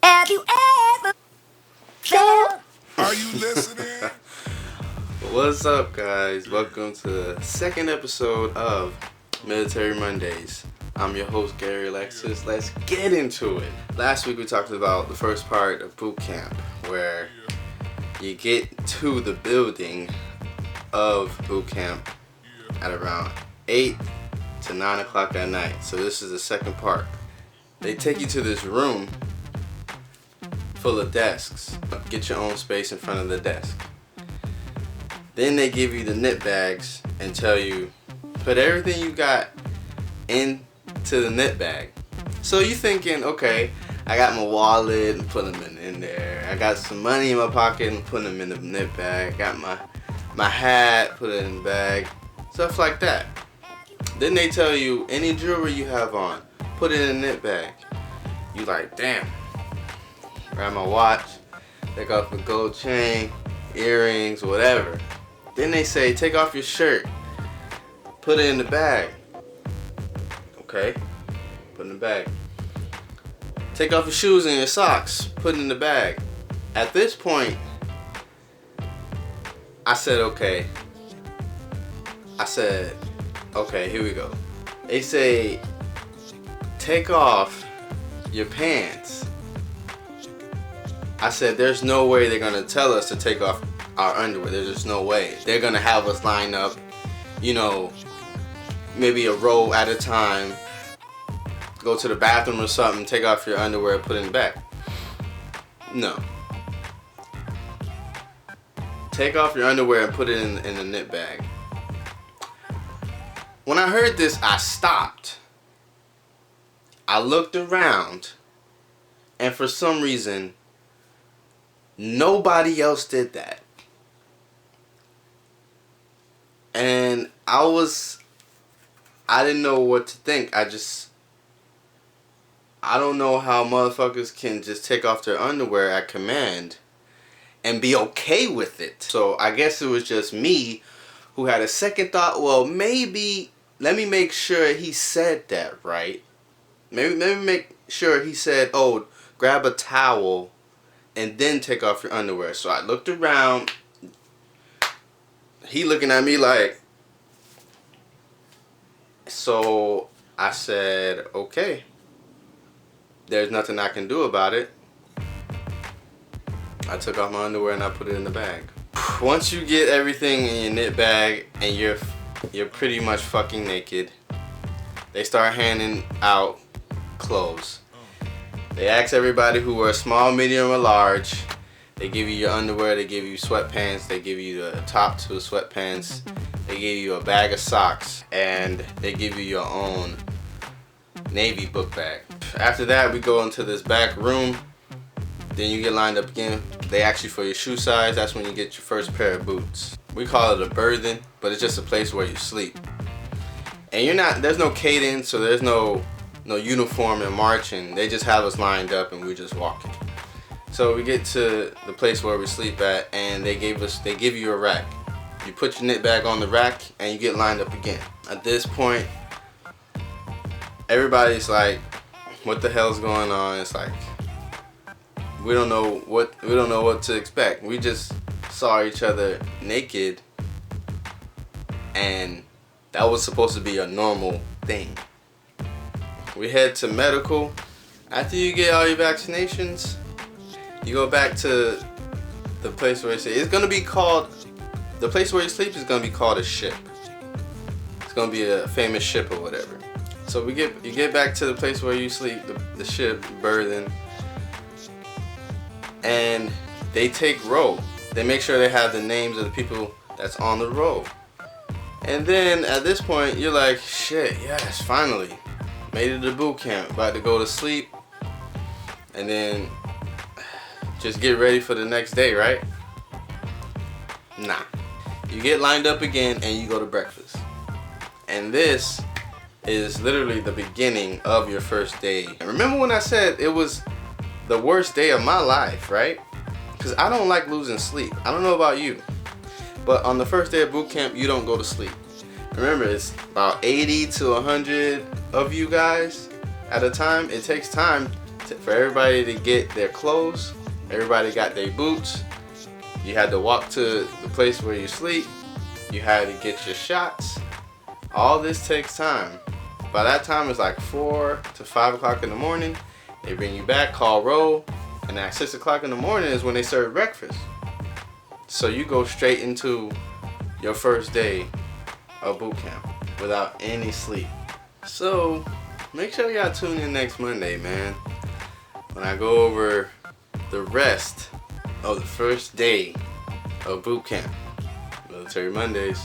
Have you ever felt? Are you listening? What's up, guys? Welcome to the second episode of Military Mondays. I'm your host, Gary Alexis. Let's get into it. Last week we talked about the first part of boot camp, where you get to the building of boot camp at around 8 to 9 o'clock at night. So this is the second part. They take you to this room full of desks. Get your own space in front of the desk. Then they give you the knit bags and tell you, put everything you got into the knit bag. So you're thinking, okay, I got my wallet and put them in there. I got some money in my pocket and put them in the knit bag. Got my hat, put it in the bag. Stuff like that. Then they tell you, any jewelry you have on, put it in the knit bag. You like, damn. Grab my watch, take off a gold chain, earrings, whatever. Then they say, take off your shirt, put it in the bag. Okay, put it in the bag. Take off your shoes and your socks, put it in the bag. At this point, I said, okay, here we go. They say, take off your pants. I said, there's no way they're gonna tell us to take off our underwear. There's just no way. They're gonna have us line up, maybe a row at a time, go to the bathroom or something, take off your underwear, put it in the bag. No. Take off your underwear and put it in the knit bag. When I heard this, I stopped. I looked around, and for some reason, nobody else did that. And I didn't know what to think. I don't know how motherfuckers can just take off their underwear at command and be okay with it. So I guess it was just me who had a second thought, well, maybe, let me make sure he said that right. Maybe make sure he said, oh, grab a towel and then take off your underwear. So I looked around. He looking at me like. So I said, okay. There's nothing I can do about it. I took off my underwear and I put it in the bag. Once you get everything in your knit bag and you're pretty much fucking naked, they start handing out clothes. They ask everybody who wears small, medium, or large. They give you your underwear, they give you sweatpants, they give you the top to the sweatpants, they give you a bag of socks, and they give you your own Navy book bag. After that, we go into this back room. Then you get lined up again. They ask you for your shoe size. That's when you get your first pair of boots. We call it a berthing, but it's just a place where you sleep. And there's no cadence, so there's no uniform and marching. They just have us lined up and we just walking. So we get to the place where we sleep at, and they give you a rack. You put your knit bag on the rack and you get lined up again. At this point, everybody's like, what the hell's going on? It's like, we don't know what to expect. We just saw each other naked, and that was supposed to be a normal thing. We head to medical. After you get all your vaccinations, you go back to the place where you say, the place where you sleep is gonna be called a ship. It's gonna be a famous ship or whatever. So you get back to the place where you sleep, the ship, berthing, and they take roll. They make sure they have the names of the people that's on the roll. And then at this point, you're like, shit, yes, finally. Made it to boot camp, about to go to sleep, and then just get ready for the next day, right? Nah. You get lined up again and you go to breakfast. And this is literally the beginning of your first day. And remember when I said it was the worst day of my life, right? Because I don't like losing sleep. I don't know about you, but on the first day of boot camp, you don't go to sleep. Remember, it's about 80 to 100 of you guys at a time. It takes time for everybody to get their clothes. Everybody got their boots. You had to walk to the place where you sleep. You had to get your shots. All this takes time. By that time, it's like 4 to 5 o'clock in the morning. They bring you back, call roll, and at 6 o'clock in the morning is when they serve breakfast. So you go straight into your first day of boot camp without any sleep. So make sure y'all tune in next Monday, man, when I go over the rest of the first day of boot camp. Military Mondays.